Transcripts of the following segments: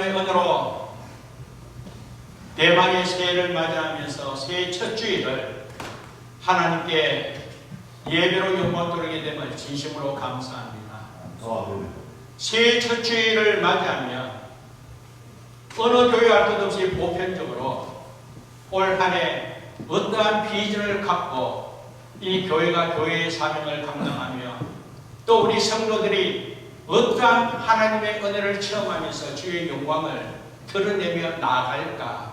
하나님의 은혜로 대망의 새해를 맞이하면서 새해 첫 주일을 하나님께 예배로 영광 돌리게 됨을 진심으로 감사합니다. 새해 첫 주일을 맞이하며 어느 교회 할 것 없이 보편적으로 올 한 해 어떠한 비전을 갖고 이 교회가 교회의 사명을 감당하며 또 우리 성도들이 어떠한 하나님의 은혜를 체험하면서 주의 영광을 드러내며 나아갈까,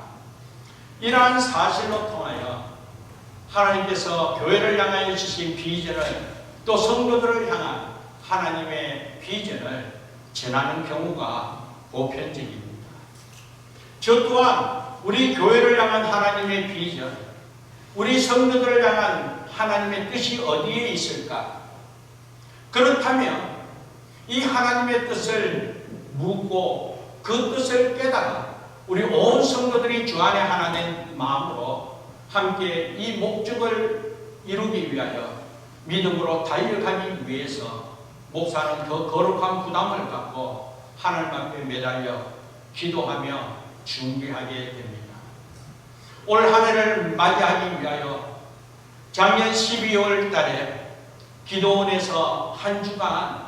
이러한 사실로 통하여 하나님께서 교회를 향하여 주신 비전을, 또 성도들을 향한 하나님의 비전을 전하는 경우가 보편적입니다. 저 또한 우리 교회를 향한 하나님의 비전, 우리 성도들을 향한 하나님의 뜻이 어디에 있을까? 그렇다면 이 하나님의 뜻을 묻고 그 뜻을 깨달아 우리 온 성도들이 주 안에 하나 된 마음으로 함께 이 목적을 이루기 위하여 믿음으로 달려가기 위해서 목사는 더 거룩한 부담을 갖고 하나님 앞에 매달려 기도하며 준비하게 됩니다. 올 한 해를 맞이하기 위하여 작년 12월 달에 기도원에서 한 주간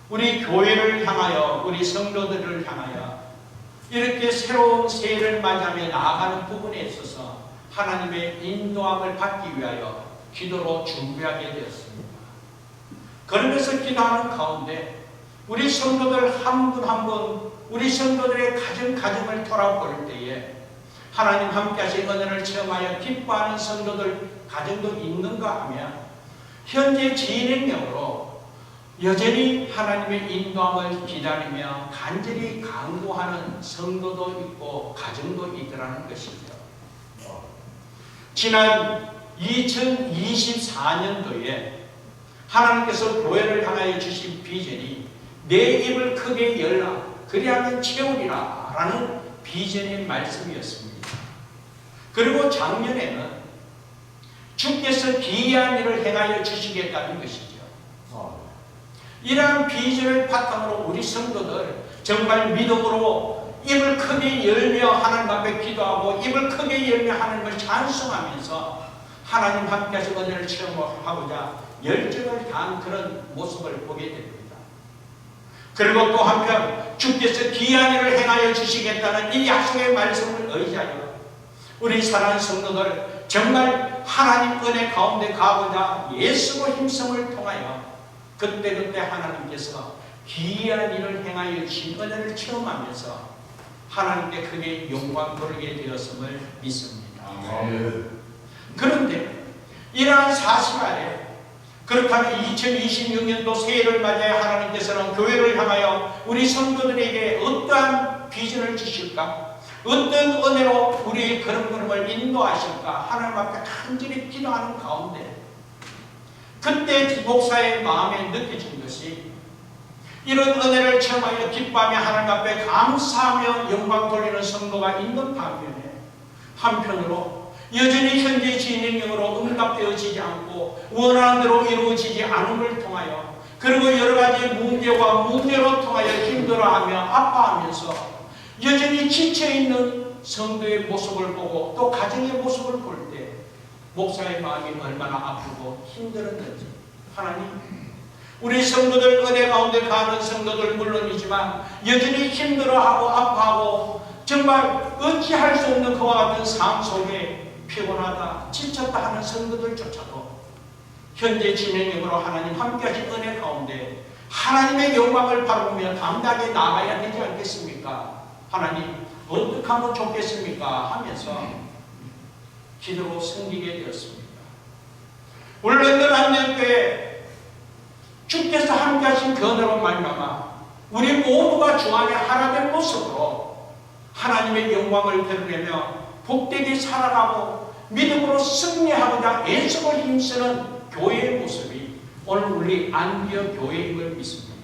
우리 교회를 향하여, 우리 성도들을 향하여 이렇게 새로운 새해를 맞이하며 나아가는 부분에 있어서 하나님의 인도함을 받기 위하여 기도로 준비하게 되었습니다. 그러면서 기도하는 가운데 우리 성도들 한 분 한 분, 우리 성도들의 가정을 돌아볼 때에 하나님 함께 하신 은혜를 체험하여 기뻐하는 성도들 가정도 있는가 하면 현재 진행형으로 여전히 하나님의 인도함을 기다리며 간절히 간구하는 성도도 있고 가정도 있더라는 것이죠. 지난 2024년도에 하나님께서 교회를 향하여 주신 비전이 내 입을 크게 열라 그리하면 채우리라 라는 비전의 말씀이었습니다. 그리고 작년에는 주께서 기이한 일을 행하여 주시겠다는 것이죠. 이러한 비전을 바탕으로 우리 성도들 정말 믿음으로 입을 크게 열며 하나님 앞에 기도하고 입을 크게 열며 하나님을 찬송하면서 하나님 함께 하신 은혜를 체험하고자 열정을 다한 그런 모습을 보게 됩니다. 그리고 또 한편 주께서 기이한 일을 행하여 주시겠다는 이 약속의 말씀을 의지하여 우리 사랑하는 성도들 정말 하나님 은혜 가운데 가고자 예수로 힘쓰을 통하여 그때그때 하나님께서 기이한 일을 행하여 주신 은혜를 체험하면서 하나님께 크게 영광 돌리게 되었음을 믿습니다. 그런데 이러한 사실 아래 그렇다면 2026년도 새해를 맞이해 하나님께서는 교회를 향하여 우리 성도들에게 어떠한 비전을 주실까? 어떤 은혜로 우리의 걸음걸음을 인도하실까? 하나님 앞에 간절히 기도하는 가운데 그때 목사의 마음에 느껴진 것이 이런 은혜를 체험하여 기뻐하며 하나님 앞에 감사하며 영광 돌리는 성도가 있는 반면에 한편으로 여전히 현재 진행형으로 응답되어지지 않고 원하는 대로 이루어지지 않음을 통하여 그리고 여러 가지 문제와 문제로 통하여 힘들어하며 아파하면서 여전히 지쳐있는 성도의 모습을 보고 또 가정의 모습을 볼 때 목사의 마음이 얼마나 아프고 힘들었는지 하나님 우리 성도들 은혜 가운데 가는 성도들 물론이지만 여전히 힘들어하고 아파하고 정말 어찌할 수 없는 그와 같은 삶 속에 피곤하다 지쳤다 하는 성도들조차도 현재 진행형으로 하나님 함께하신 은혜 가운데 하나님의 영광을 바라보며 담대하게 나가야 되지 않겠습니까? 하나님 어떻게 하면 좋겠습니까? 하면서 기도로 섬기게 되었습니다. 울릉도 남녀교회 주께서 함께하신 그 은혜로 말미암아 우리 모두가 주 안에 하나 된 모습으로 하나님의 영광을 드러내며 복되게 살아가고 믿음으로 승리하고자 애쓰고 힘쓰는 교회의 모습이 오늘 우리 안디옥 교회임을 믿습니다.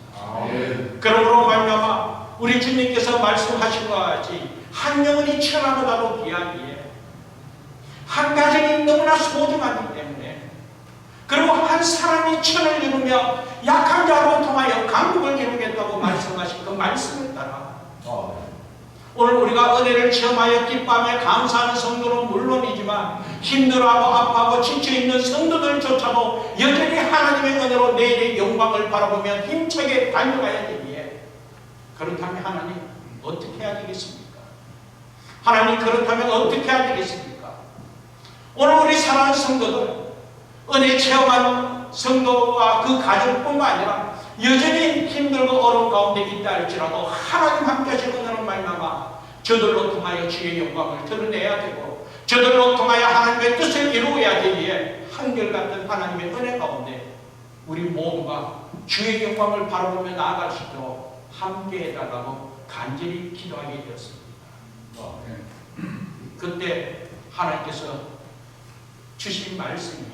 그러므로 말미암아 우리 주님께서 말씀하신 것과 같이 한 영혼이 천하보다도 귀하기에 한 가정이 너무나 소중하기 때문에 그리고 한 사람이 천을 이루며 약한 자로 통하여 강국을 이루겠다고 말씀하신 그 말씀을 따라 오늘 우리가 은혜를 체험하여 기뻐하며 감사하는 성도는 물론이지만 힘들어하고 아파하고 지쳐있는 성도들조차도 여전히 하나님의 은혜로 내일의 영광을 바라보며 힘차게 달려가야 되기에, 그렇다면 하나님 어떻게 해야 되겠습니까? 하나님 그렇다면 어떻게 해야 되겠습니까? 오늘 우리 사랑하는 성도들, 은혜 체험한 성도와 그 가정뿐만 아니라 여전히 힘들고 어려운 가운데 있다 할지라도 하나님 함께 하신 은혜로 말미암아 저들로 통하여 주의 영광을 드러내야 되고 저들로 통하여 하나님의 뜻을 이루어야 되기에 한결같은 하나님의 은혜 가운데 우리 모두가 주의 영광을 바라보며 나아갈 수 있도록 함께 해달라고 간절히 기도하게 되었습니다. 그때 하나님께서 주신 말씀이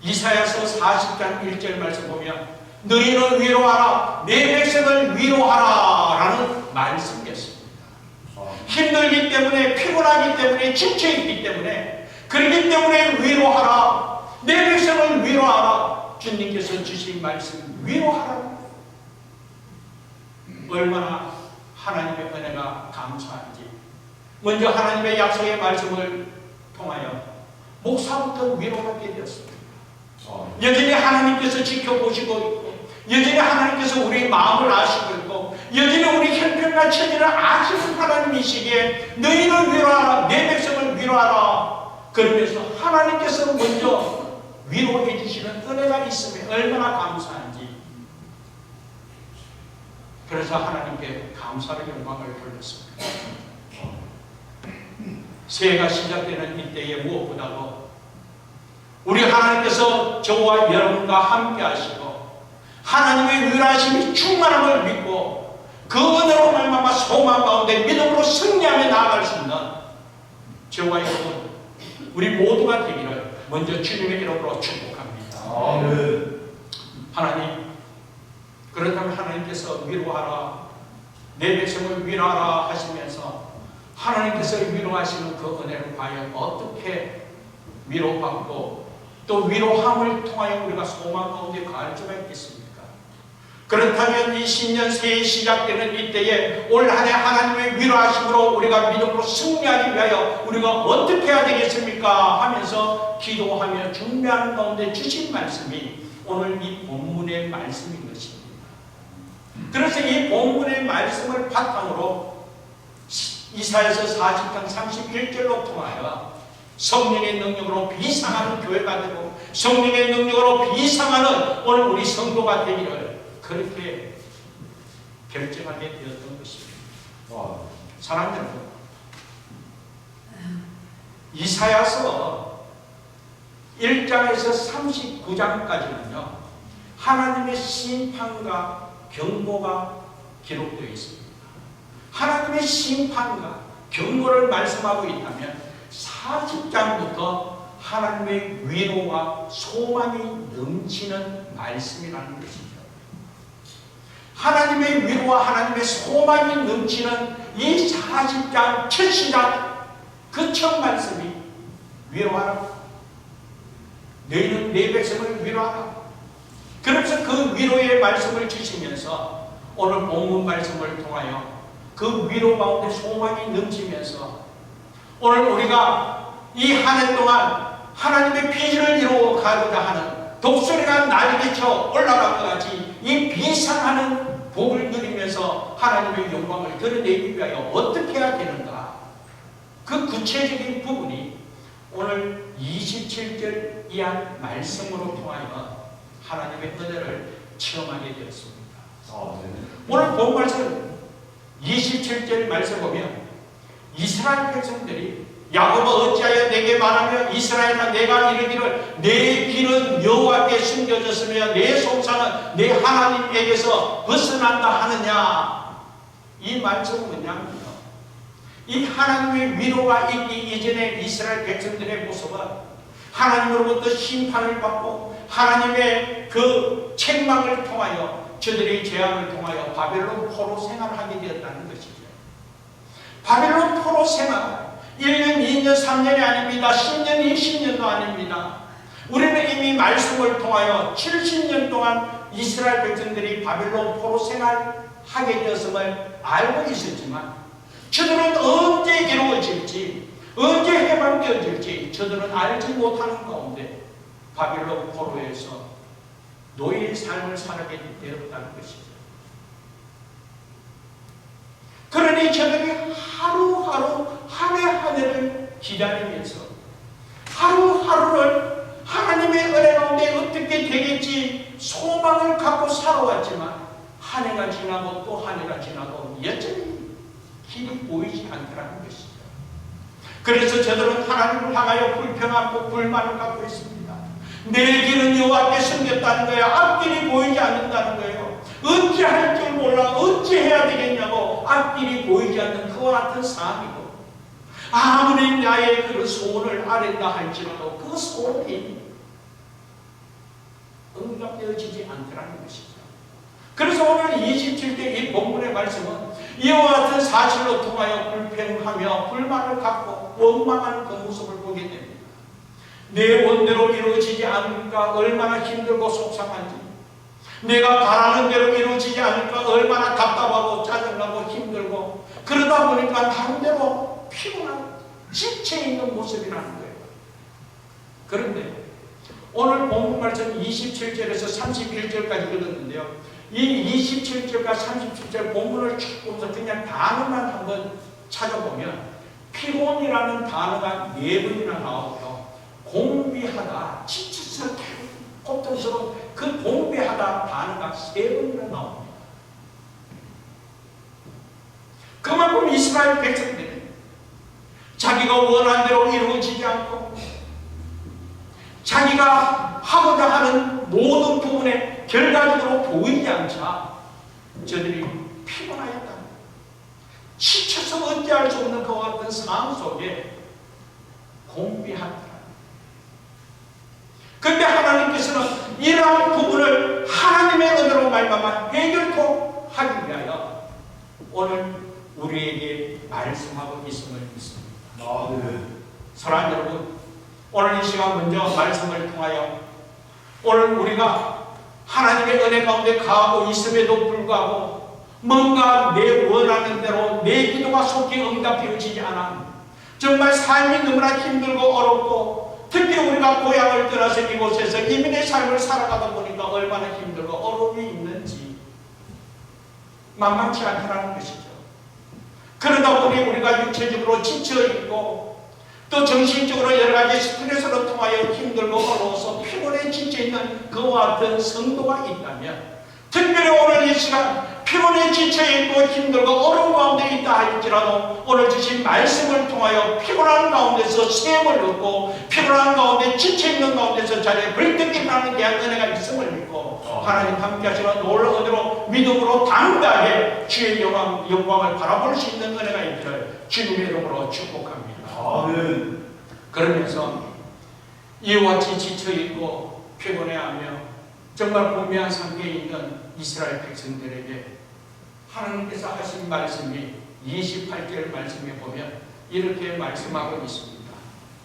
이사야서 40장 1절 말씀 보면 너희는 위로하라, 내 백성을 위로하라 라는 말씀이었습니다. 힘들기 때문에, 피곤하기 때문에, 지쳐있기 때문에, 그렇기 때문에 위로하라, 내 백성을 위로하라. 주님께서 주신 말씀 위로하라. 얼마나 하나님의 은혜가 감사한지. 먼저 하나님의 약속의 말씀을 통하여 목사부터 위로받게 되었습니다. 여전히 하나님께서 지켜보시고 있고 여전히 하나님께서 우리 마음을 아시고 있고 여전히 우리 형편과 처지를 아시는 하나님이시기에 너희를 위로하라, 내 백성을 위로하라. 그러면서 하나님께서 먼저 위로해 주시는 은혜가 있으면 얼마나 감사한지. 그래서 하나님께 감사의 영광을 돌렸습니다. 새해가 시작되는 이때에 무엇보다도 우리 하나님께서 저와 여러분과 함께 하시고 하나님의 위로하심이 충만함을 믿고 그 은혜로 말미암아 소망 가운데 믿음으로 승리하며 나아갈 수 있는 저와 여러분 우리 모두가 되기를 먼저 주님의 이름으로 축복합니다. 하나님, 그렇다면 하나님께서 위로하라, 내 백성을 위로하라 하시면서 하나님께서 위로하시는 그 은혜를 과연 어떻게 위로받고 또 위로함을 통하여 우리가 소망 가운데 가할 수가 있겠습니까? 그렇다면 이 신년 새해 시작되는 이때에 올 한 해 하나님의 위로하심으로 우리가 믿음으로 승리하기 위하여 우리가 어떻게 해야 되겠습니까? 하면서 기도하며 준비하는 가운데 주신 말씀이 오늘 이 본문의 말씀인 것입니다. 그래서 이 본문의 말씀을 바탕으로 이사야서 40장 31절로 통하여 성령의 능력으로 비상하는 교회가 되고 성령의 능력으로 비상하는 오늘 우리 성도가 되기를 그렇게 결정하게 되었던 것입니다. 사랑하는 여러분, 이사야서 1장에서 39장까지는요 하나님의 심판과 경고가 기록되어 있습니다. 하나님의 심판과 경고를 말씀하고 있다면 40장부터 하나님의 위로와 소망이 넘치는 말씀이라는 것이죠. 하나님의 위로와 하나님의 소망이 넘치는 이 40장 첫 시작 그 첫 말씀이 위로하라, 너희는 내 백성을 위로하라. 그래서 그 위로의 말씀을 주시면서 오늘 본문 말씀을 통하여 그 위로 가운데 소망이 넘치면서 오늘 우리가 이 한 해 동안 하나님의 비전을 이루어가고자 하는 독수리가 날개쳐 올라간 것 같이 이 비상하는 복을 누리면서 하나님의 영광을 드러내기 위하여 어떻게 해야 되는가, 그 구체적인 부분이 오늘 27절 이한 말씀으로 통하여 하나님의 은혜를 체험하게 되었습니다. 오늘 본 말씀 27절 말씀 보면 이스라엘 백성들이 야곱아 어찌하여 내게 말하며 이스라엘아 내가 이르기를 내 길은 여호와께 숨겨졌으며 내 송사는 내 하나님에게서 벗어난다 하느냐. 이 말씀은 뭐냐면요, 이 하나님의 위로가 있기 이전에 이스라엘 백성들의 모습은 하나님으로부터 심판을 받고 하나님의 그 책망을 통하여 저들의 재앙을 통하여 바벨론 포로 생활하게 되었다는 것이죠. 바벨론 포로 생활 1년, 2년, 3년이 아닙니다. 10년, 20년도 아닙니다. 우리는 이미 말씀을 통하여 70년 동안 이스라엘 백성들이 바벨론 포로 생활하게 되었음을 알고 있었지만 저들은 언제 이루어질지, 언제 해방되어질지 저들은 알지 못하는 가운데 바빌론 포로에서 노예의 삶을 살아게 되었다는 것이죠. 그러니 저들이 하루하루 한 해 한 해를 기다리면서 하루하루를 하나님의 은혜 가운데 어떻게 되겠지 소망을 갖고 살아왔지만 한 해가 지나고 또 한 해가 지나고 여전히 길이 보이지 않더라는 것이죠. 그래서 저들은 하나님을 향하여 불평하고 불만을 갖고 있습니다. 내 길은 여호와께 숨겼다는 거예요. 앞길이 보이지 않는다는 거예요. 어찌 할 줄 몰라 어찌 해야 되겠냐고 앞길이 보이지 않는 그와 같은 상황이고, 아무리 나의 그 소원을 아랜다 할지라도 그 소원이 응답되어지지 않더라는 것이죠. 그래서 오늘 27절 이 본문의 말씀은 이와 같은 사실로 통하여 불평하며 불만을 갖고 원망하는 그 모습을 보게 됩니다. 내 원대로 이루어지지 않으니까 얼마나 힘들고 속상한지, 내가 바라는 대로 이루어지지 않으니까 얼마나 답답하고 짜증나고 힘들고, 그러다 보니까 나름대로 피곤한 지쳐있는 모습이라는 거예요. 그런데 오늘 본문 말씀 27절에서 31절까지 읽었는데요, 이 27절과 37절 본문을 쭉 보면서 그냥 단어만 한번 찾아보면 피곤이라는 단어가 4번이나 나오고요, 공비하다, 지쳐서 고통스러운 그 공비하다 단어가 3번이나 나옵니다. 그만큼 이스라엘 백성들이 자기가 원하는 대로 이루어지지 않고 자기가 하고자 하는 모든 부분에 결과적으로 보이지 않자 저들이 피곤하였다. 지쳐서 어찌할 수 없는 그와 같은 상황 속에 공비한다. 그런데 하나님께서는 이러한 부분을 하나님의 은혜로 말미암아 해결토록 하기 위하여 오늘 우리에게 말씀하고 있음을 믿습니다. 사랑하는 여러분, 오늘 이 시간 먼저 말씀을 통하여 오늘 우리가 하나님의 은혜 가운데 가하고 있음에도 불구하고 뭔가 내 원하는 대로 내 기도가 속히 응답되어지지 않아 정말 삶이 너무나 힘들고 어렵고, 특히 우리가 고향을 떠나서 이곳에서 이민의 삶을 살아가다 보니까 얼마나 힘들고 어려움이 있는지 만만치 않다는 것이죠. 그러다 보니 우리가 육체적으로 지쳐있고 또 정신적으로 여러 가지 스트레스로 통하여 힘들고 어려워서 피곤해 지쳐있는 그와 같은 성도가 있다면, 특별히 오늘 이 시간 피곤해 지쳐있고 힘들고 어려운 가운데 있다 할지라도 오늘 주신 말씀을 통하여 피곤한 가운데서 셈을 얻고 피곤한 가운데 지쳐있는 가운데서 자리에 불떡 일어나는 대한 은혜가 있음을 믿고 하나님 함께 하시는 놀라운 은혜로 믿음으로 당당하게 주의 영광을 바라볼 수 있는 은혜가 있기를 주님의 이름으로 축복합니다. 아멘. 그러면서 이와 같이 지쳐있고 피곤해하며 정말 고매한 상태에 있는 이스라엘 백성들에게 하나님께서 하신 말씀이 28절 말씀에 보면 이렇게 말씀하고 있습니다.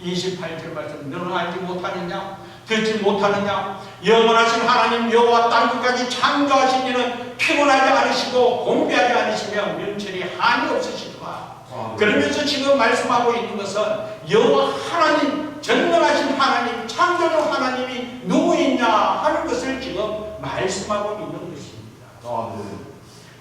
28절 말씀, 너는 알지 못하느냐? 듣지 못하느냐? 영원하신 하나님 여호와 땅끝까지 창조하신 이는 피곤하지 않으시고 공비하지 않으시며 면천이 한이 없으시더라. 그러면서 지금 말씀하고 있는 것은 여호와 하나님, 전능하신 하나님, 창조주 하나님이 누구이냐 하는 것을 지금 말씀하고 있는 것입니다.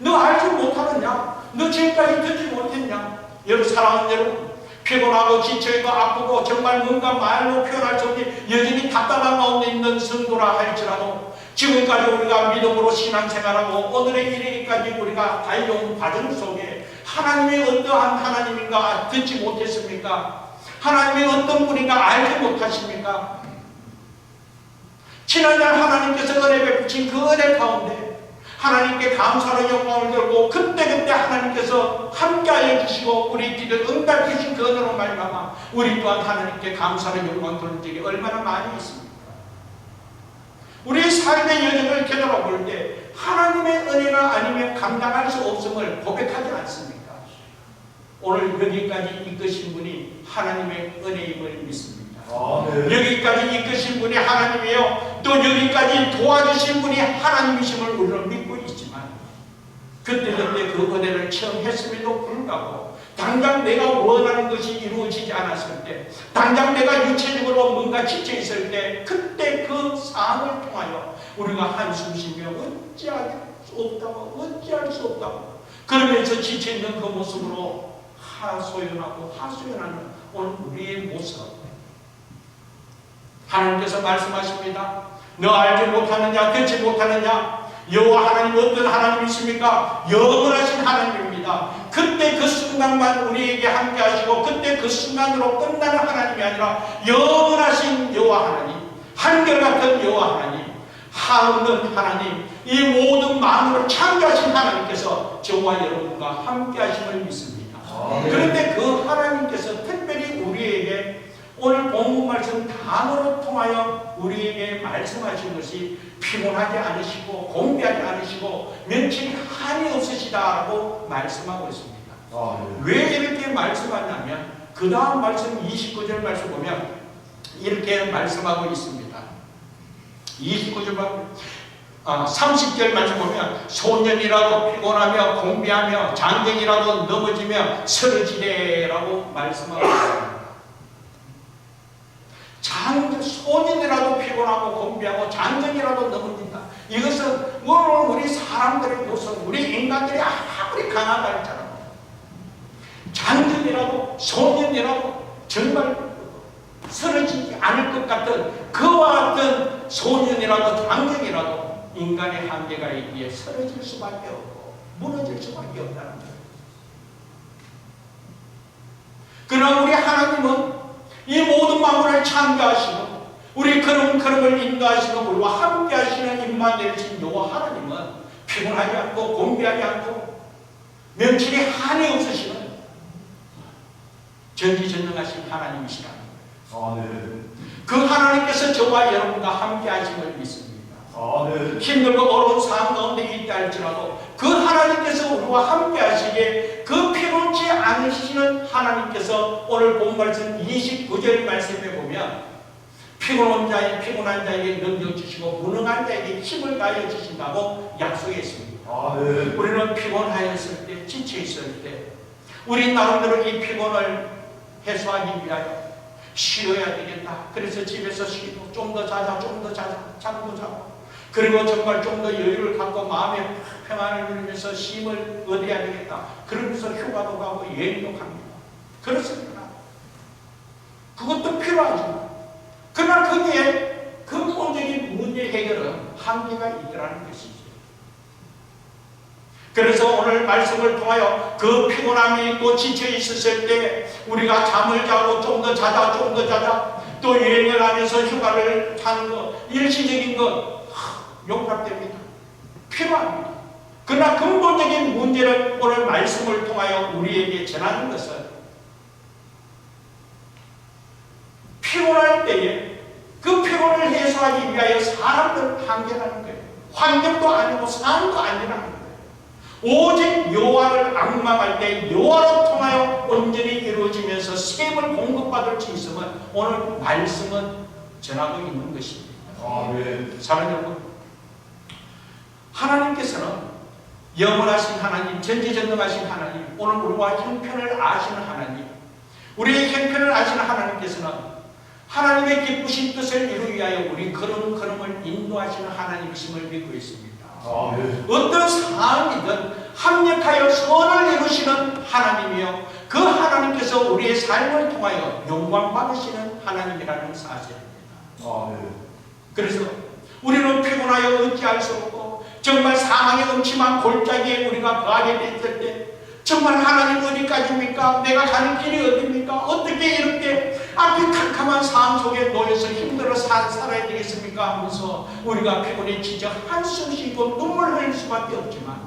너 알지 못하느냐? 너 지금까지 듣지 못했냐? 여러분, 사랑하는 여러분, 피곤하고 지쳐있고 아프고 정말 뭔가 말로 표현할 수 없는 여전히 답답한 가운데 있는 성도라 할지라도 지금까지 우리가 믿음으로 신앙생활하고 오늘의 이르기까지 우리가 달려온 과정 속에 하나님이 어떠한 하나님인가 듣지 못했습니까? 하나님이 어떤 분인가 알지 못하십니까? 지난날 하나님께서 은혜 베푸신 그 은혜 가운데 하나님께 감사로 영광을 들고 그때그때 하나님께서 함께하여 주시고 우리 기도를 응답해 주신 그 은혜로 말미암아 우리 또한 하나님께 감사로 영광을 돌릴 적이 얼마나 많이 있습니까? 우리의 삶의 여정을 되돌아볼 때 하나님의 은혜가 아니면 감당할 수 없음을 고백하지 않습니까? 오늘 여기까지 이끄신 분이 하나님의 은혜임을 믿습니다. 여기까지 이끄신 분이 하나님이요, 또 여기까지 도와주신 분이 하나님이심을 우리는 믿고 있지만 그때 그 은혜를 체험했음에도 불구하고 당장 내가 원하는 것이 이루어지지 않았을 때, 당장 내가 육체적으로 뭔가 지쳐 있을 때, 그때 그 상황을 통하여 우리가 한숨 쉬며 어찌할 수 없다고 그러면서 지쳐 있는 그 모습으로 하소연하는 오늘 우리의 모습, 하나님께서 말씀하십니다. 너 알지 못하느냐, 듣지 못하느냐? 여호와 하나님 어떤 하나님이십니까? 영원하신 하나님입니다. 그때 그 순간만 우리에게 함께 하시고 그때 그 순간으로 끝나는 하나님이 아니라 영원하신 여호와 하나님, 한결같은 여호와 하나님, 하없는 하나님, 이 모든 만물을 창조하신 하나님께서 저와 여러분과 함께 하심을 믿습니다. 그런데 그 하나님께서 특별히 우리에게 오늘 본문 말씀 단어로 통하여 우리에게 말씀하신 것이 피곤하지 않으시고 공비하지 않으시고 면책이 한이 없으시다라고 말씀하고 있습니다. 왜 이렇게 말씀하냐면 그 다음 말씀 29절 말씀 보면 이렇게 말씀하고 있습니다. 29절 보면 30절 말씀 보면 소년이라도 피곤하며 공비하며 장정이라도 넘어지며 쓰러지래라고 말씀하고 있습니다. 소년이라도 피곤하고 공비하고 장정이라도 넘어진다. 이것은 오늘 우리 사람들의 모습, 우리 인간들이 아무리 강하다 할지라도 장정이라도 소년이라도 정말 쓰러지지 않을 것 같은 그와 같은 소년이라도 장정이라도 인간의 한계가 있기에 쓰러질 수밖에 없고 무너질 수밖에 없다는 거예요. 그러나 우리 하나님은 이 모든 만물을 창조하시고 우리 걸음걸음을 인도하시고 우리와 함께 하시는 임마누엘이신 여호와 하나님은 피곤하지 않고 공비하지 않고 명철이 한이 없으시는 전지전능하신 하나님이시라는 거예요. 그 하나님께서 저와 여러분과 함께 하심을 믿습니다. 힘들고 어려운 상황 가운데 있다 할지라도 그 하나님께서 우리와 함께 하시기에 그 피곤치 않으시는 하나님께서 오늘 본 말씀 29절 말씀에 보면 피곤한 자에게 능력 주시고 무능한 자에게 힘을 가하여 주신다고 약속했습니다. 우리는 피곤하였을 때, 지쳐 있을 때 우리 나름대로 이 피곤을 해소하기 위하여 쉬어야 되겠다. 그래서 집에서 쉬고 좀 더 자자, 잠도 자고 그리고 정말 좀 더 여유를 갖고 마음의 평안을 누리면서 쉼을 얻어야 되겠다. 그러면서 휴가도 가고 여행도 갑니다. 그렇습니다. 그것도 필요하지만 그러나 거기에 근본적인 문제 해결은 한계가 있더라는 것이죠. 그래서 오늘 말씀을 통하여 그 피곤함이 있고 지쳐 있었을 때 우리가 잠을 자고 좀 더 자자 또 여행을 하면서 휴가를 타는 것, 일시적인 것 용납됩니다. 필요합니다. 그러나 근본적인 문제를 오늘 말씀을 통하여 우리에게 전하는 것은 피곤할 때에 그 피곤을 해소하기 위하여 사람들 한계라는 거예요. 환경도 아니고 사람도 아니라는 거예요. 오직 여호와를 앙망할 때 여호와로 통하여 온전히 이루어지면서 셈을 공급받을 수 있음은 오늘 말씀은 전하고 있는 것입니다. 사랑하는 여러분, 하나님께서는 영원하신 하나님, 전지전능하신 하나님, 오늘 우리와 형편을 아시는 하나님, 우리의 형편을 아시는 하나님께서는 하나님의 기쁘신 뜻을 이루기 위하여 우리 걸음을 인도하시는 하나님이심을 믿고 있습니다. 어떤 상황이든 합력하여 선을 이루시는 하나님이요 그 하나님께서 우리의 삶을 통하여 영광 받으시는 하나님이라는 사실입니다. 그래서 우리는 피곤하여 어찌할 수 없고 정말 사망의 음침한 골짜기에 우리가 거하게 됐을 때 정말 하나님 어디까지입니까? 내가 가는 길이 어디입니까? 어떻게 이렇게 앞이 캄캄한 상황 속에 놓여서 힘들어 살아야 되겠습니까? 하면서 우리가 피곤해 지쳐 한숨 쉬고 눈물 흘릴 수밖에 없지만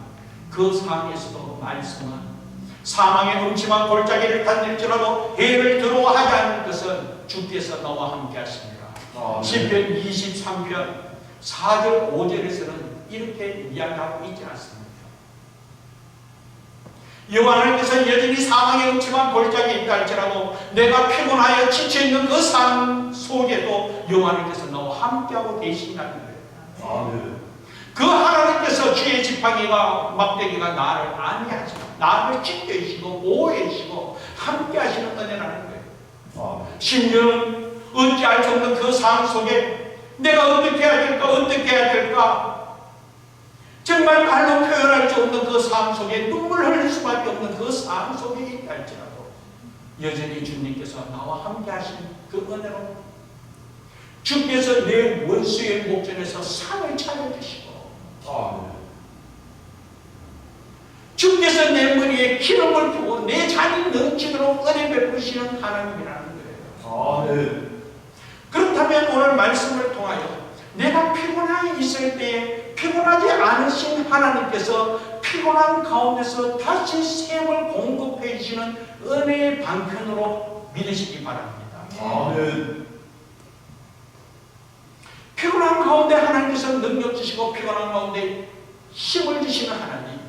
그 상황에서도 말씀은 사망의 음침한 골짜기를 달릴지라도 해를 두려워하지 않는 것은 주께서 너와 함께 하십니다. 시편 23편 4절 5절에서는 이렇게 이야기하고 있지 않습니다. 여호와 하나님께서 여전히 사망의 음침한 골짜기에 있다 할지라도 내가 피곤하여 지쳐있는 그 삶 속에도 여호와 하나님께서 너와 함께하고 계신다는 거예요. 그 하나님께서 주의 지팡이가 막대기가 나를 안위하시고 나를 지켜주시고 보호해주시고 함께 하시는 은혜라는 거예요. 심지어는 어찌할 수 없는 그 상황 속에 내가 어떻게 해야 될까 어떻게 해야 될까 정말 말로 표현할 수 없는 그 상황 속에 눈물 흘릴 수밖에 없는 그 상황 속에 있다 할지라도 여전히 주님께서 나와 함께 하신 그 은혜로 주께서 내 원수의 목전에서 상을 차려주시고 주께서 내 머리에 기름을 부어 내 잔이 넘치도록 은혜 베푸시는 하나님이라는 거예요. 그렇다면 오늘 말씀을 통하여 내가 피곤하게 있을 때에 피곤하지 않으신 하나님께서 피곤한 가운데서 다시 샘을 공급해 주시는 은혜의 방편으로 믿으시기 바랍니다. 피곤한 가운데 하나님께서 능력 주시고 피곤한 가운데 힘을 주시는 하나님,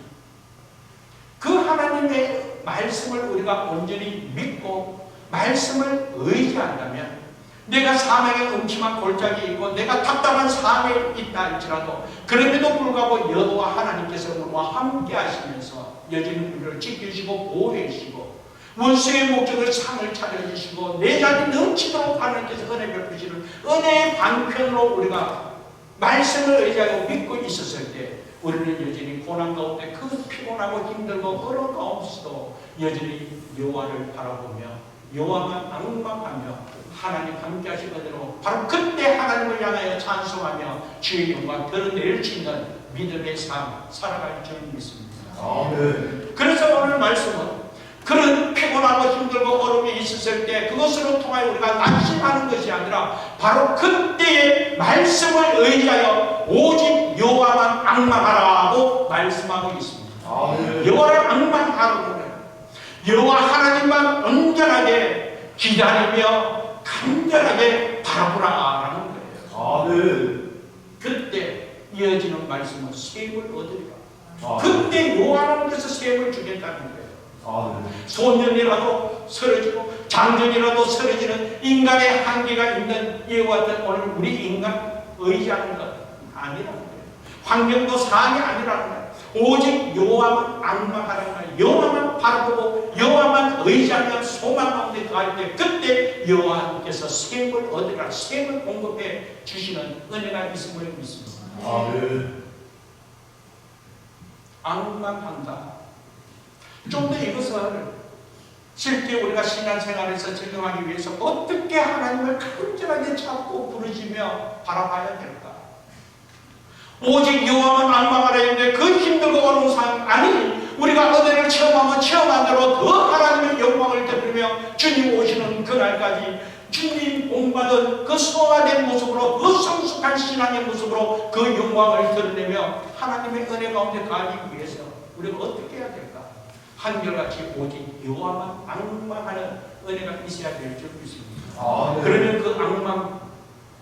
그 하나님의 말씀을 우리가 온전히 믿고 말씀을 의지한다면 내가 사망의 음침한 골짜기에 있고 내가 답답한 삶에 있다 할지라도 그럼에도 불구하고 여호와 하나님께서 우리와 함께 하시면서 여전히 우리를 지켜주시고 보호해 주시고 원수의 목적을 상을 차려주시고 내 자리 넘치도록 하나님께서 은혜 베푸시는 은혜의 방편으로 우리가 말씀을 의지하고 믿고 있었을 때 우리는 여전히 고난 가운데 그 피곤하고 힘들고 어려운 가운데서도 여전히 여호와를 바라보며 여호와만 앙망하며 하나님 함께 하시는 대로 바로 그때 하나님을 향하여 찬송하며 주의 영광 드러낼 수 있는 믿음의 삶 살아갈 줄 믿습니다. 그래서 오늘 말씀은 그런 피곤하고 힘들고 어려움이 있었을 때 그것으로 통하여 우리가 낙심하는 것이 아니라 바로 그때의 말씀을 의지하여 오직 여호와만 앙망하라고 말씀하고 있습니다. 여호와를 앙망하라고 여호와 하나님만 온전하게 기다리며 간절하게 바라보라라는 거예요. 그때 이어지는 말씀은 샘을 얻으리라. 그때 여호와 하나님께서 샘을 주겠다는 거예요. 소년이라도 쓰러지고 장년이라도 쓰러지는 인간의 한계가 있는 이와 같은 오늘 우리 인간 의지하는 것 아니라는 거예요. 환경도 사항이 아니라는 거예요. 오직 여호와만 앙망하라는 거예요. 여호와만 바라보고 여호와만 의지하며 소망 가운데 갈 때 그때 여호와께서 샘을 얻으라 샘을 공급해 주시는 은혜가 있음을 믿습니다. 앙망한다. 좀 더 이것을 실제 우리가 신앙생활에서 적용하기 위해서 어떻게 하나님을 간절하게 찾고 부르짖며 바라봐야 될까? 오직 여호와만 앙망하라 했는데 그 힘들고 어려운 상황 아니 우리가 은혜를 체험하면 체험한 대로 더 하나님의 영광을 되풀이며 주님 오시는 그날까지 주님 본받은 그 소화된 모습으로 그 성숙한 신앙의 모습으로 그 영광을 드러내며 하나님의 은혜 가운데 가기 위해서 우리가 어떻게 해야 될까? 한결같이 오직 여호와만 앙망하는 은혜가 있어야 될 줄 믿습니다. 그러면 그 앙망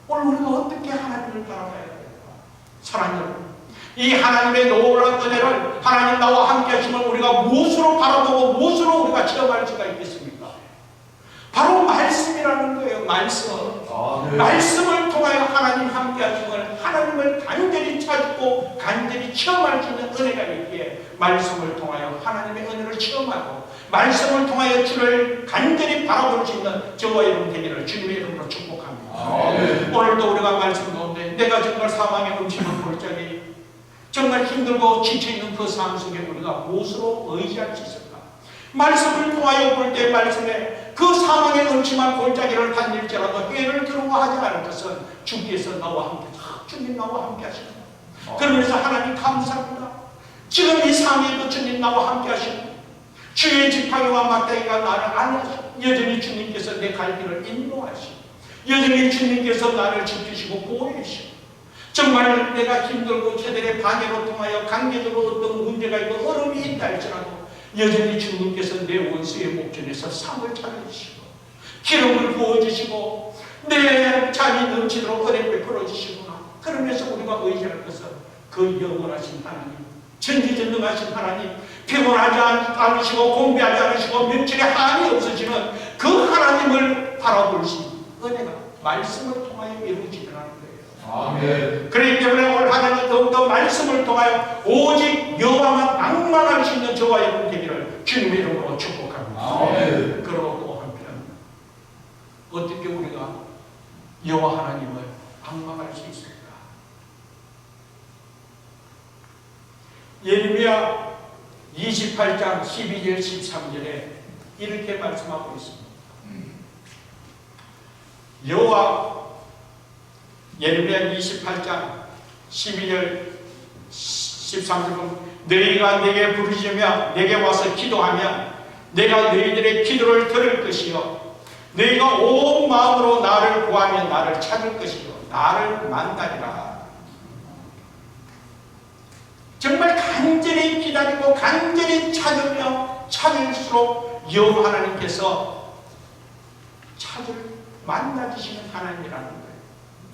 오늘 우리가 어떻게 하나님을 바라봐야 될까? 사랑하는 여러분, 이 하나님의 놀라운 은혜를 하나님 나와 함께 하시면 우리가 무엇으로 바라보고 무엇으로 우리가 체험할 수가 있겠습니까? 바로 말씀이라는 거예요. 말씀을 통하여 하나님 함께 하시면 하나님을 간절히 찾고 간절히 체험할 수 있는 은혜가 있기에 말씀을 통하여 하나님의 은혜를 체험하고 말씀을 통하여 주를 간절히 바라볼 수 있는 저와 여러분 되기를 주님의 이름으로 축복합니다. 오늘도 우리가 말씀 가운데 내가 정말 사망의 음침한 골짜기 정말 힘들고 지쳐있는 그 상황 속에 우리가 무엇으로 의지할 수 있을까? 말씀을 통하여 볼 때 말씀에 그 사망의 음침한 골짜기를 다닐지라도 해를 두려워하지 않을 것은 주께서 나와 함께 주님 나와 함께 하십니다. 그러면서 하나님 감사합니다. 지금 이 상황에도 주님 나와 함께 하시고 주의 지팡이와 막대기가 나를 안으시고 여전히 주님께서 내 갈 길을 인도하시고 여전히 주님께서 나를 지키시고 보호하시고 정말 내가 힘들고 저들의 방해로 통하여 강제적으로 어떤 문제가 있고 어려움이 있다 할지라도 여전히 주님께서 내 원수의 목전에서 상을 차려주시고 기름을 부어주시고 내 잠이 넘치도록 은혜 베풀어주시구나. 그러면서 우리가 의지할 것은 그 영원하신 하나님, 전지전능하신 하나님, 피곤하지 않으시고 공부하지 않으시고 명철에 한이 없으시는 그 하나님을 바라볼 수 있는 은혜가 말씀을 통하여 이루어지더라는 거예요. 아멘. 그렇기 때문에 올 한해는 더욱더 말씀을 통하여 오직 여호와만 앙망할 수 있는 저와 여러분 되기를 주님의 이름으로 축복합니다. 아멘. 그리고 또 한편 어떻게 우리가 여호와 하나님을 앙망할 수 있을까? 예레미야 28장 12절 13절에 이렇게 말씀하고 있습니다. 여호와 예레미야 28장 12절 13절은 너희가 내게 부르짖으며 내게 와서 기도하면 내가 너희들의 기도를 들을 것이요 너희가 온 마음으로 나를 구하면 나를 찾을 것이요 나를 만나리라. 정말 간절히 기다리고 간절히 찾으며 찾을수록 여호와 하나님께서 만나주시는 하나님이라는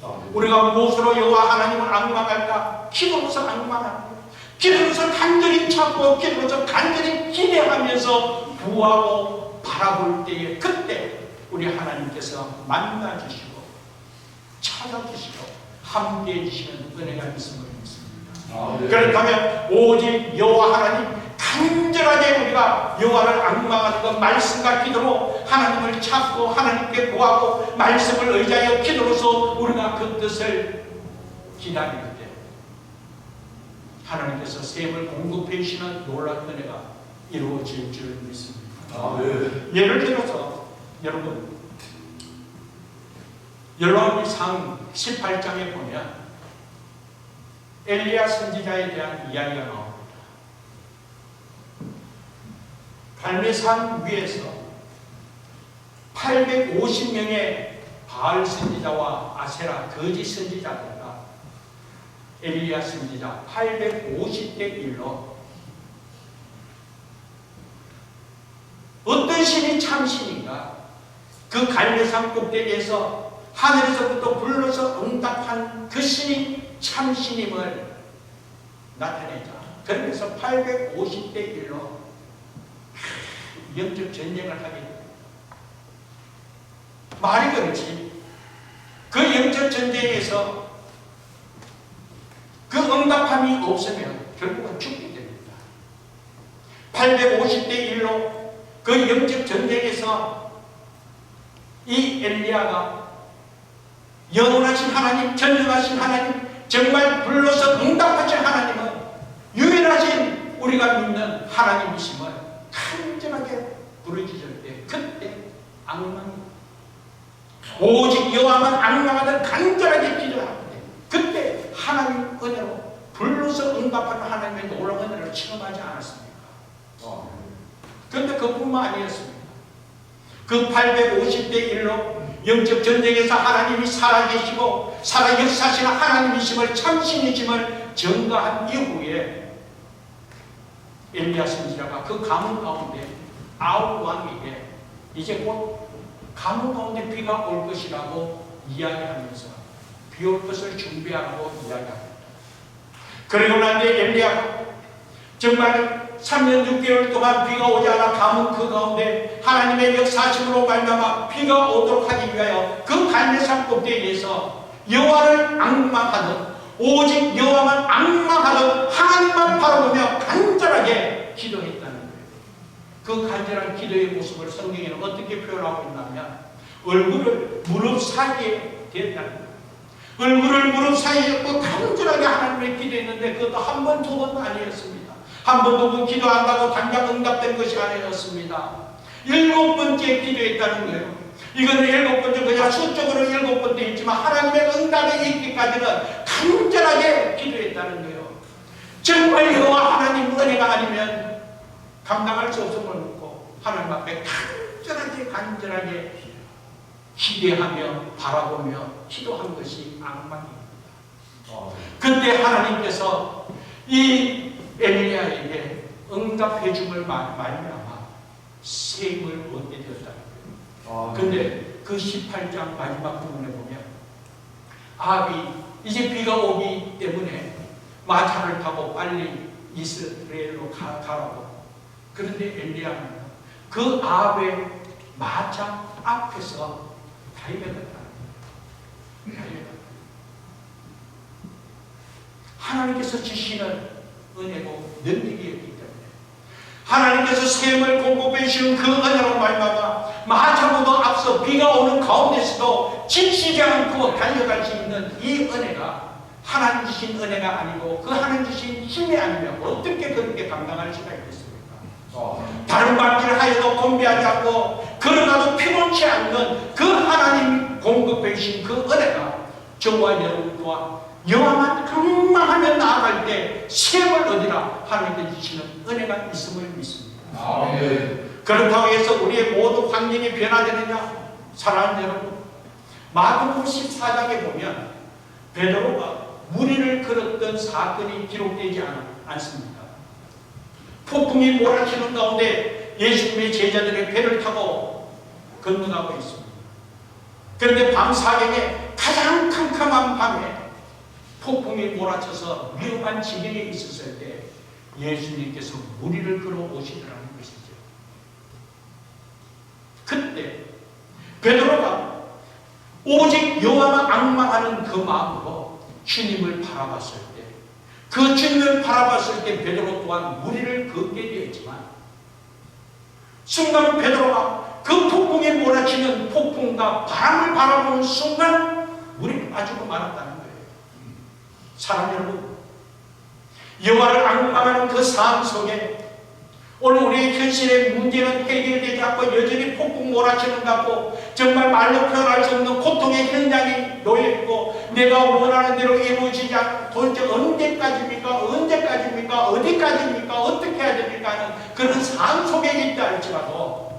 거예요. 우리가 무엇으로 여호와 하나님을 앙망할까? 기도로서 앙망합니다. 기도로서 간절히 찾고 기도로서 간절히 기대하면서 구하고 바라볼 때에 그때 우리 하나님께서 만나주시고 찾아주시고 함께해 주시는 은혜가 있음을 믿습니다. 그렇다면 오직 여호와 하나님 간절하게 우리가 여호와를 앙망하는 것 말씀과 기도로 하나님을 찾고 하나님께 구하고 말씀을 의지하여 기도로서 우리가 그 뜻을 기다릴 때 하나님께서 샘을 공급해 주시는 놀라운 은혜가 이루어질 줄 믿습니다. 예를 들어서 여러분 열왕기상 18장에 보면 엘리야 선지자에 대한 이야기가 나옵니다. 갈멜산 위에서 850명의 바알 선지자와 아세라 거짓 선지자들과 엘리야 선지자 850대 1로 어떤 신이 참신인가? 그 갈멜산 꼭대기에서 하늘에서부터 불러서 응답한 그 신이 참신임을 나타내자. 그러면서 850대 1로 영적 전쟁을 하게 됩니다. 말이 그렇지. 그 영적 전쟁에서 그 응답함이 없으면 결국은 죽게 됩니다. 850대 1로 그 영적 전쟁에서 이 엘리야가 영원하신 하나님, 전능하신 하나님, 정말 불러서 응답하신 하나님은 유일하신 우리가 믿는 하나님이심을 간절하게 부르짖을 때 그때 앙망입니다. 오직 여호와만 앙망하던 간절하게 기도할 때 그때 하나님 은혜로 불러서 응답하는 하나님의 놀라운 은혜를 체험하지 않았습니까? 그런데 그뿐만 아니었습니다. 그 850대 1로 영적 전쟁에서 하나님이 살아계시고 살아 역사하시는 하나님이심을 참신이심을 증거한 이후에 엘리야 선지자가 그 가문 가운데 아합 왕에게 이제 곧 가문 가운데 비가 올 것이라고 이야기하면서 비 올 것을 준비하라고 이야기합니다. 그리고 난 뒤에 엘리야가 정말 3년 6개월 동안 비가 오지 않아 가문 그 가운데 하나님의 역사심으로 말미암아 비가 오도록 하기 위하여 그 갈멜산 꼭대기에서 여호와를 앙망하듯 오직 여호와만 앙망하듯 하나님만 바라보며 간절하게 기도했다는 거예요. 그 간절한 기도의 모습을 성경에는 어떻게 표현하고 있냐면 얼굴을 무릎 사이에 댔다는 거예요. 얼굴을 무릎 사이에 그 간절하게 하나님을 기도했는데 그것도 한 번, 두 번도 아니었습니다. 한 번, 두 번 기도한다고 당장 응답된 것이 아니었습니다. 7번째 기도했다는 거예요. 이거는 7번째 그냥 수적으로 7번째 했지만 하나님의 응답에 있기까지는 간절하게 기도했다는 거예요. 정말 여호와 하나님 은혜가 아니면 감당할 수 없음을 묻고 하나님 앞에 간절하게 기대하며 바라보며 기도한 것이 앙망입니다. 그때 하나님께서 이 엘리야에게 응답해 줌을 말미암아 샘을 얻게 되었다는 거예요. 그런데 그 18장 마지막 부분에 보면 아합이 이제 비가 오기 때문에 마차를 타고 빨리 이스라엘로 가라고. 그런데 엘리야는 그 아합의 마차 앞에서 달려갔다. 하나님께서 주시는 은혜고 능력이었기 때문에 하나님께서 샘을 공급해 주시는 그 은혜로 말미암아 마차보다 앞서 비가 오는 가운데서도 지치지 않고 달려갈 수 있는 이 은혜가 하나님 주신 은혜가 아니고 그 하나님 주신 힘이 아니면 어떻게 그렇게 감당할 수가 있겠습니까? 다른 밭길 하여도 곤비하지 않고 걸어가도 피곤치 않는 그 하나님 공급해 주신 그 은혜가 저와 여러분과 여호와만 강망하며 나아갈 때 샘을 얻으라 하나님께 주시는 은혜가 있음을 믿습니다. 그렇다고 해서 우리의 모든 환경이 변화되느냐? 사랑하는 여러분, 마태복음 14장에 보면 베드로가 무리를 걸었던 사건이 기록되지 않습니다. 폭풍이 몰아치는 가운데 예수님의 제자들의 배를 타고 건너가고 있습니다. 그런데 밤사경에 가장 캄캄한 밤에 폭풍이 몰아쳐서 위험한 지경에 있었을 때 예수님께서 무리를 걸어오시더라는 것이죠. 그때 베드로가 오직 여호와만 앙망하는 그 마음으로 주님을 바라봤을 때, 그 주님을 바라봤을 때 베드로 또한 무리를 걷게 되었지만 순간 베드로가 그 폭풍에 몰아치는 폭풍과 바람을 바라보는 순간 물이 빠지고 말았다는 거예요. 사랑 여러분, 여호와를 앙망하는 그 삶 속에 오늘 우리의 현실의 문제는 해결되지 않고 여전히 폭풍 몰아치는 것 같고 정말 말로 표현할 수 없는 고통의 현장이 놓여있고 내가 원하는 대로 이루어지지 않고 도대체 언제까지입니까? 어디까지입니까? 어떻게 해야 됩니까? 하는 그런 삶 속에 있다 할지라도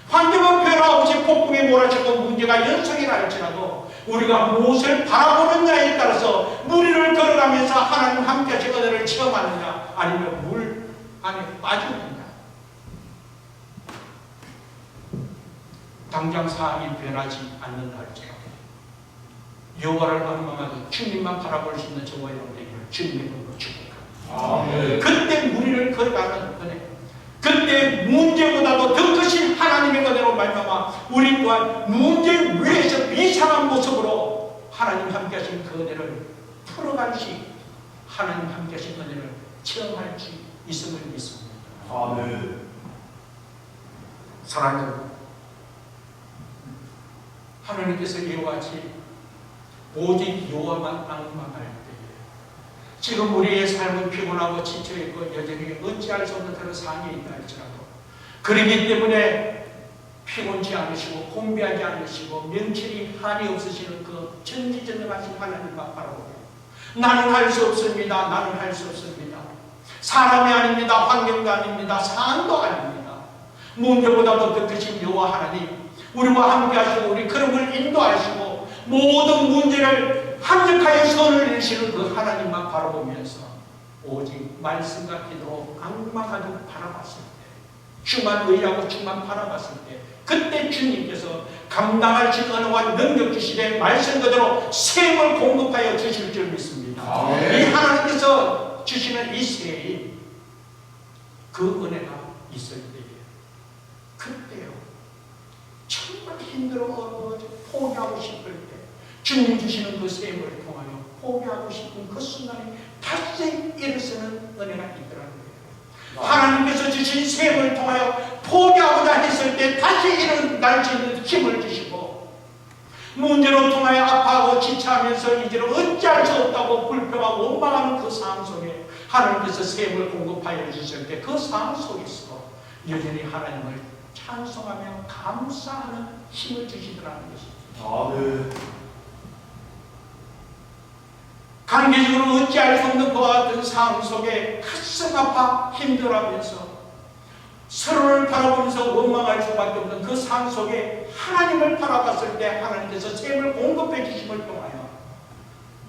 환경은 변화없이 폭풍에 몰아치고 문제가 연속이라 할지라도 우리가 무엇을 바라보느냐에 따라서 무리를 걸어가면서 하나님 함께 하신 은혜를 체험하느냐 아니면 물 안에 빠지느냐. 당장 상황이 변하지 않는다 할지라도 여호와를 앙망하고 주님만 바라볼 수 있는 저와 여러분에게 주님의 이름으로 축복합니다. 그때 무리를 걸어가는 은혜, 그때 문제보다도 더 크신 하나님의 은혜로 말미암아 우리 또한 문제 위에서 비상한 모습으로 하나님 함께 하신 그 은혜를 풀어갈 수 있고 하나님 함께 하신 은혜를 체험할 수 있음을 믿습니다. 아멘. 사랑하는 여러분, 하나님께서 이와 같이 오직 여호와만 앙망할 때에 지금 우리의 삶은 피곤하고 지쳐있고 여전히 어찌할 수 없는 그런 상황에 있다 할지라도 그러기 때문에 피곤치 않으시고 곤비하지 않으시고 명철이 한이 없으시는 그 전지전능하신 하나님만 바라보고 나는 할 수 없습니다. 나는 할 수 없습니다. 사람이 아닙니다. 환경도 아닙니다. 상황도 아닙니다. 문제보다도 더 크신 여호와 하나님 우리와 함께 하시고 우리 걸음을 인도하시고 모든 문제를 합력하여 선을 이루시는 그 하나님만 바라보면서 오직 말씀과 기도로 앙망하듯 바라봤을 때 주만 의하고 주만 바라봤을 때 그때 주님께서 감당할 수 있는 은혜와 능력 주시되 말씀 그대로 샘을 공급하여 주실 줄 믿습니다. 이 하나님께서 주시는 이 샘이 그 은혜가 있을 때에 그때요 정말 힘들어 포기하고 싶을 때 주님 주시는 그 샘을 통하여 포기하고 싶은 그 순간에 다시 일어서는 은혜가 있더라는 거예요. 하나님께서 주신 샘을 통하여 포기하고자 했을 때 다시 일어날 수 있는 힘을 주시고 문제로 통하여 아파하고 지쳐하면서 이제는 어찌할 수 없다고 불평하고 원망하는 그 상황 속에 하나님께서 샘을 공급하여 주실 때 그 상황 속에서 여전히 하나님을 찬송하며 감사하는 힘을 주시더라는 것이죠. 관계적으로 어찌할 수 없는 그와 같은 상황 속에 가슴 아파 힘들어하면서 서로를 바라보면서 원망할 수밖에 없는 그 상황 속에 하나님을 바라봤을 때 하나님께서 샘을 공급해 주심을 통하여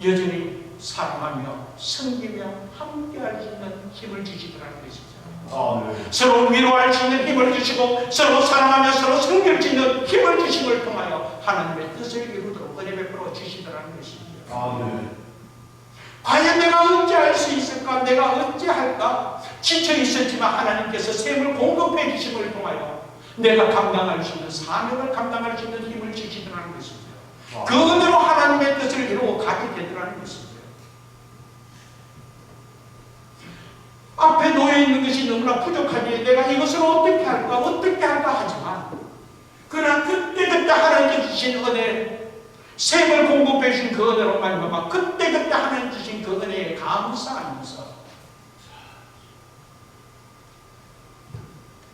여전히 사랑하며 섬기며 함께할 수 있는 힘을 주시더라는 것이죠. 서로 위로할 수 있는 힘을 주시고 서로 사랑하며 서로 섬길 수 있는 힘을 주심을 통하여 하나님의 뜻을 이루도록 은혜 베풀어 주시더라는 것이죠. 과연 내가 어찌할 수 있을까? 내가 어찌할까? 지쳐 있었지만 하나님께서 샘을 공급해 주심을 통하여 내가 감당할 수 있는 사명을 감당할 수 있는 힘을 주시더라는 것이죠. 그 은혜로 하나님의 뜻을 이루고 가게 되더라는 것이죠. 앞에 놓여있는 것이 너무나 부족하니 내가 이것을 어떻게 할까 하지만, 그러나 그때그때 하나님께 주신 은혜, 샘을 공급해 주신 그 은혜로 말미암아 그때그때 하나님 주신 그 은혜에 감사하면서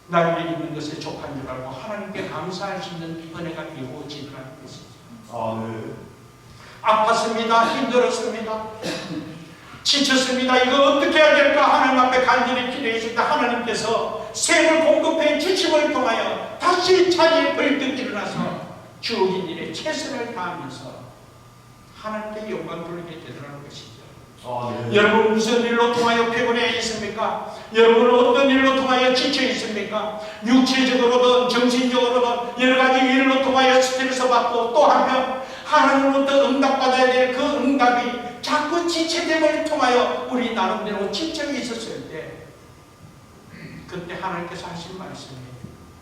나에게 있는 것에 족한 줄 알고 하나님께 감사할 수 있는 은혜가 이루어지더라는 것이죠. 아팠습니다. 힘들었습니다. 지쳤습니다. 이거 어떻게 해야 될까? 하나님 앞에 간절히 기도했을 때 하나님께서 샘을 공급해 주심을 통하여 다시 자리에 벌떡 일어나서 주어진 일에 최선을 다하면서 하나님께 영광 돌리게 되더라는 것이죠. 여러분 무슨 일로 통하여 피곤해 있습니까? 여러분은 어떤 일로 통하여 지쳐 있습니까? 육체적으로든 정신적으로든 여러 가지 일로 통하여 스트레스 받고, 또 한편 하나님으로부터 응답받아야 될 그 응답이 자꾸 지체됨을 통하여 우리 나름대로 지쳐 있었을 때, 그때 하나님께서 하신 말씀이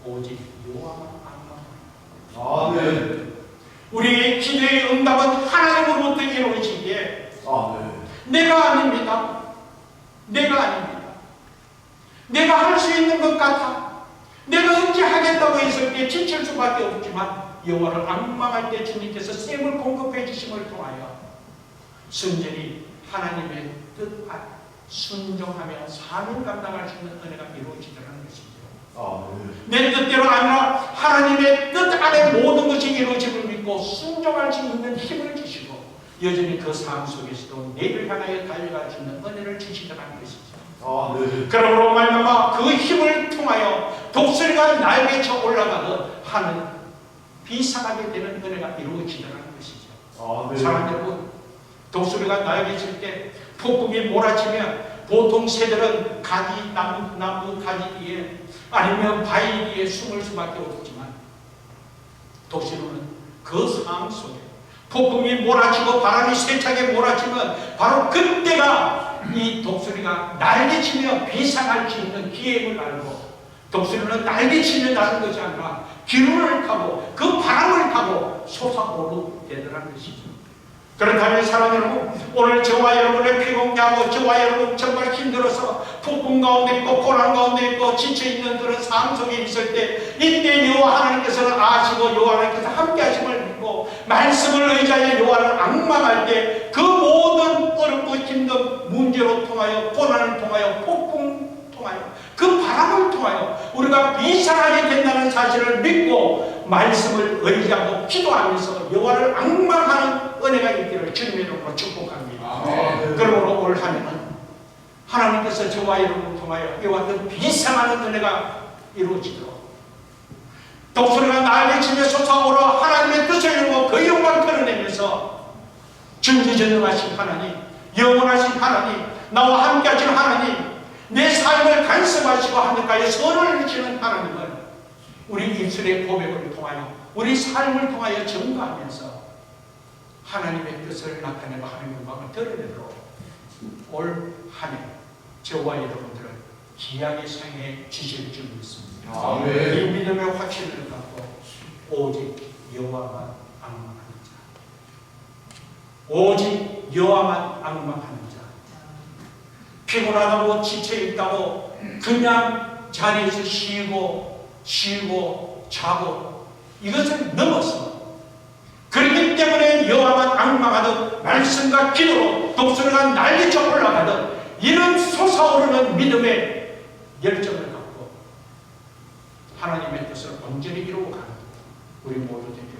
오직 여호와만 악망하라. 아멘. 우리의 기도의 응답은 하나님으로부터 이루어지기에 내가 아닙니다. 내가 할 수 있는 것 같아. 내가 어찌 하겠다고 했을 때 지칠 수밖에 없지만, 여호와를 앙망할 때 주님께서 샘을 공급해 주심을 통하여 순전히 하나님의 뜻 순종하며 삶을 감당할 수 있는 은혜가 이루어지더라는 것이죠. 내 뜻대로 아니라 하나님의 뜻 안에 모든 것이 이루어짐을 믿고 순종할 수 있는 힘을 주시고, 여전히 그 삶 속에서도 내일을 향하여 달려갈 수 있는 은혜를 주시더라는 것이죠. 그러므로 말미암아 그 힘을 통하여 독수리가 날개쳐 올라가듯 하는 비상하게 되는 은혜가 이루어지더라는 것이죠. 사랑 여러분, 독수리가 날개칠 때 폭풍이 몰아치면 보통 새들은 가지, 나무 가지 뒤에 아니면 바위 뒤에 숨을 수밖에 없지만, 독수리는 그 삶 속에 폭풍이 몰아치고 바람이 세차게 몰아치면 바로 그때가 이 독수리가 날개치며 비상할 수 있는 기회임을 알고, 독수리는 날개치며 나는 것이 아니라 기운을 타고 그 바람을 타고 솟아오르게 되더라는 것이죠. 그렇다면 사랑 여러분, 오늘 저와 여러분의 피곤케 하고 저와 여러분 정말 힘들어서 폭풍 가운데 있고 고난 가운데 있고 지쳐있는 그런 삶 속에 있을 때, 이때 여호와 하나님께서는 아시고 여호와 하나님께서 함께 하심을 믿고 말씀을 의지하여 여호와를 앙망할 때 그 모든 어렵고 힘든 문제로 통하여, 고난을 통하여, 폭풍 통하여, 그 바람을 통하여 우리가 비상하게 된다는 사실을 믿고 말씀을 의지하고 기도하면서 여호와를 앙망하는 은혜가 있기를 주님의 이름으로 축복합니다. 그러므로 올 한 해는 하나님께서 저와 여러분을 통하여 이와 같은 비상하는 은혜가 이루어지도록, 독수리가 날개치며 솟아오르 하나님의 뜻을 이루고 그 영광을 드러내면서 전지전능하신 하나님, 영원하신 하나님, 나와 함께 하신 하나님, 내 삶을 간섭하시고 하늘까지 선을 주시는 하나님을 우리 입술의 고백을 통하여, 우리 삶을 통하여 증거하면서 하나님의 뜻을 나타내고 하나님의 영광을 드러내도록 올 한 해 저와 여러분들을 귀하게 사용해 주실 줄 믿습니다. 이 믿음의 확신을 갖고 오직 여호와만 앙망하는 자, 오직 여호와만 앙망하는 자, 피곤하다고 지쳐있다고 그냥 자리에서 쉬고 자고 이것을 넘어서, 그렇기 때문에 여호와만 앙망하듯 말씀과 기도로 독수리가 날개쳐 올라가듯 이런 솟아오르는 믿음의 열정을 갖고 하나님의 뜻을 온전히 이루어가는 우리 모두 되길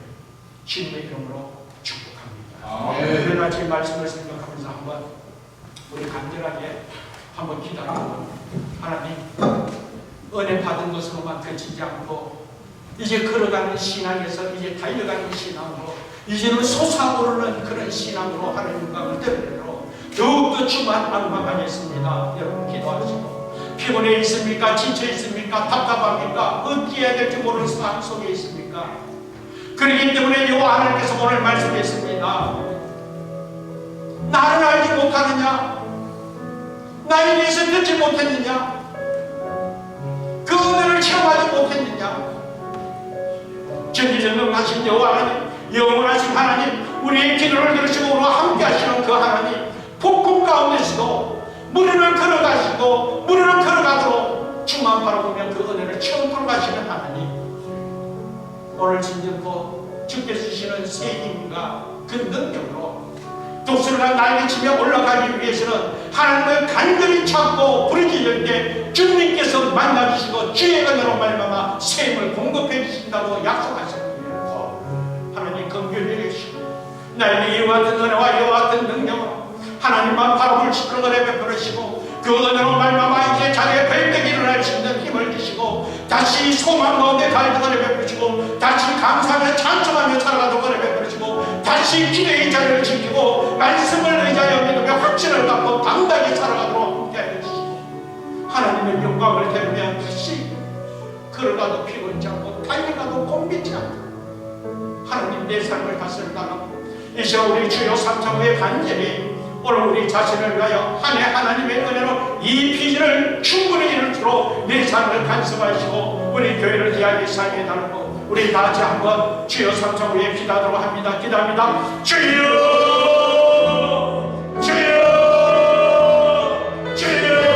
주님의 이름으로 축복합니다. 오늘 아침 말씀을 생각하면서 한번 우리 간절하게 한번 기도하고, 하나님 은혜 받은 것으로만 그치지 않고 이제 걸어가는 신앙에서 이제 달려가는 신앙으로, 이제는 솟아오르는 그런 신앙으로 하나님 영광을 드리도록 더욱더 주만 앙망하겠습니다. 여러분 기도하시고, 피곤해 있습니까? 지쳐 있습니까? 답답합니까? 어떻게 해야 될지 모르는 상황 속에 있습니까? 그렇기 때문에 여호와 하나님께서 오늘 말씀했습니다. 나를 알지 못하느냐? 나에 대해서 듣지 못했느냐? 그 은혜를 체험하지 못했느냐? 전지전능하신 여호와 하나님, 영원하신 하나님, 우리의 기도를 들으시고 우리와 함께 하시는 그 하나님, 폭풍 가운데서도 무리를 걸어가시고 무리를 걸어가도록 주만 바라보면 그 은혜를 처음 가시는 하나님, 오늘 진정도 주께서 주시는 새 힘과 그 능력으로 독수리가 날개치며 올라가기 위해서는 하나님을 간절히 찾고 부르짖을 때 주님께서 만나주시고 주의 은혜로 말미암아 새 힘을 공급해 주신다고 약속하셨습니다. 하나님 긍휼히 여기시고 나에게 이와 같은 은혜와 이와 같은 능력으로 하나님만 바라볼 수 있도록 은혜 베풀으시고 그 은혜로 말미암아 이제 자기의 발등에 일어날 수 있는 힘을 주시고 다시 소망 가운데 갈등 은혜 베푸시고 다시 감사하며 찬송하며 살아가도록 은혜 베푸시고 다시 기도의 자리를 지키고 말씀을 의지하여 믿으며 확신을 갖고 당당히 살아가도록 함께하여 주시고 하나님의 영광을 대르며 다시 걸어가도 피곤치 않고 달려가도 꼼비지 않고 하나님 내 삶을 다스리다가 이 시간 우리 주여 삼창후에 간절히 오늘 우리 자신을 위하여 한 해 하나님의 은혜로 이 비전을 충분히 이룰수록 내 삶을 간섭하시고 우리 교회를 귀하게 사용해 달라고 우리 다 같이 한번 주여 삼창후에 기도하도록 합니다. 기도합니다. 주여 주여 주여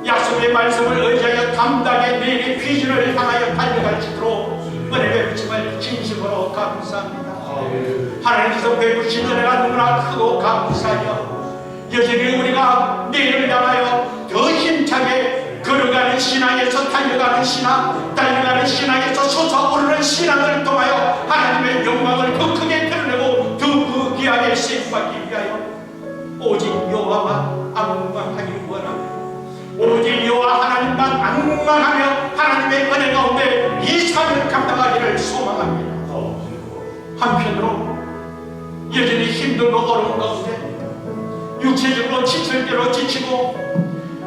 약속의 말씀을 의지하여 담대하게 내일의 비전을 향하여 달려갈 수 있도록 은혜 베푸심을 진심으로 감사합니다. 하나님께서 베푸신 은혜가 너무나 크고 감사하여 여전히 우리가 내일을 향하여 더 힘차게 걸어가는 신앙에서 달려가는 신앙, 달려가는 신앙에서 솟아오르는 신앙을 통하여 하나님의 영광을 더 크게 드러내고 더 귀하게 쓰임받기 위하여 오직 여호와만 악망하기를 원합니다. 오직 여호와 하나님만 악망하며 하나님의 은혜 가운데 이 삶을 감당하기를 소망합니다. 한편으로 여전히 힘들고 어려운 가운데 육체적으로 지칠 대로 지치고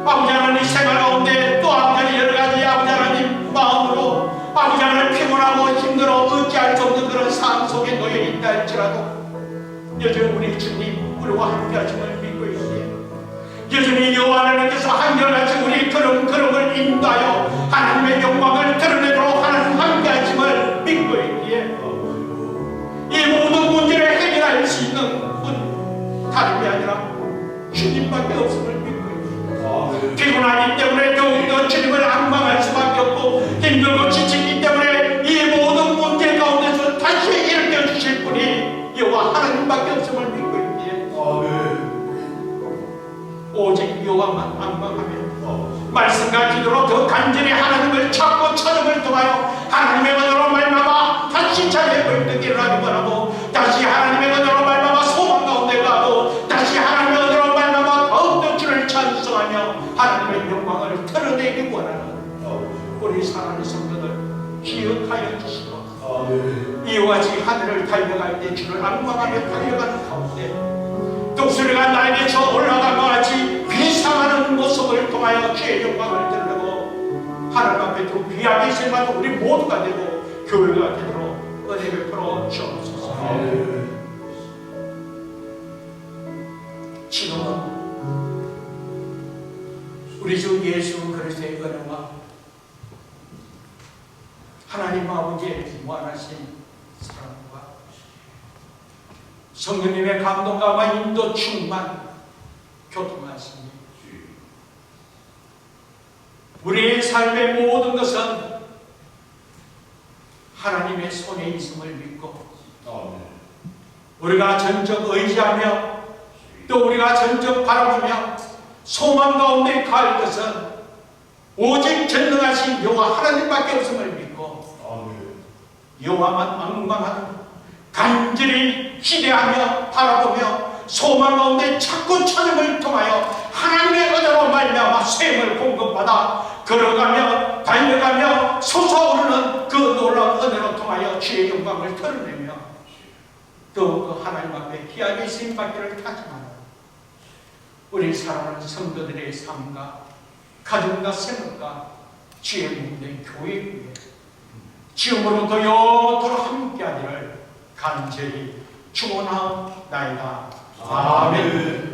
아버지 하나님 생활 가운데 또 한편이 여러가지 아버지 하나님 마음으로 아버지 하나님 피곤하고 힘들어 어찌할 수 없는 그런 삶 속에 놓여 있다 할지라도 여전히 우리 주님 우리와 함께 하심을 믿고 있기에 여전히 여호와 하나님께서 한결같이 우리 걸음을 인도하여 하나님의 영광을 드러내도록 하나님 함께 하심을 믿고 있기에 이 모든 문제를 해결할 수 있는 분 다름이 아니라 주님밖에 없음을 믿고 있습니다. 피곤하기 때문에 더욱더 주님을 앙망할 수밖에 없고 힘들고 지치기 때문에 이 모든 문제 가운데서 다시 일으켜 주실 분이 여호와 하나님밖에 없음을 믿고 있기에 오직 여호와만 앙망하며 말씀과 기도로 더 간절히 하나님을 찾고 찾음을 통하여 하나님의 은혜로 말미암아 다시 자리에 벌떡 일어나기 원하고 다시 하나님의 은혜로 말미암아 소망 가운데 가고 다시 하나님의 은혜로 말미암아 더욱더 주를 찬송하며 하나님의 영광을 드러내기 원하는 우리 사랑하는 성도들 기억하여 주시고 이와 같이 하늘을 달려갈 때 주를 앙망하며 달려가는 가운데 독수리가 날개 쳐 올라간 것 같이 비상하는 모습을 통하여 주의 영광을 드러내고 하나님 앞에 더 귀하게 세마도 우리 모두가 되고 교회가 되도록 은혜 베풀어 주옵소서. 지금은 우리 주 예수 그리스도의 은혜와 하나님 아버지의 무한하신 사랑과 성령님의 감동과 인도 충만 교통하시니 우리의 삶의 모든 것은 하나님의 손에 있음을 믿고 우리가 전적 의지하며 또 우리가 전적 바라보며 소망 가운데 갈 것은 오직 전능하신 여호와 하나님밖에 없음을 믿고 여호와만 앙망하는 간절히 기대하며 바라보며 소망 가운데 찾고 찾음을 통하여 하나님의 은혜로 말미암아 셈을 공급받아 걸어가며 달려가며 솟아오르는 그 놀라운 은혜로 통하여 주의 영광을 드러내며 더욱 하나님 앞에 귀하게 쓰임받기를 다짐하는 우리 사랑하는 성도들의 삶과 가정과 생활과 주의 몸된 교회 위에 지금으로부터 영원토록 함께하기를 간절히 축원하옵나이다. 아멘.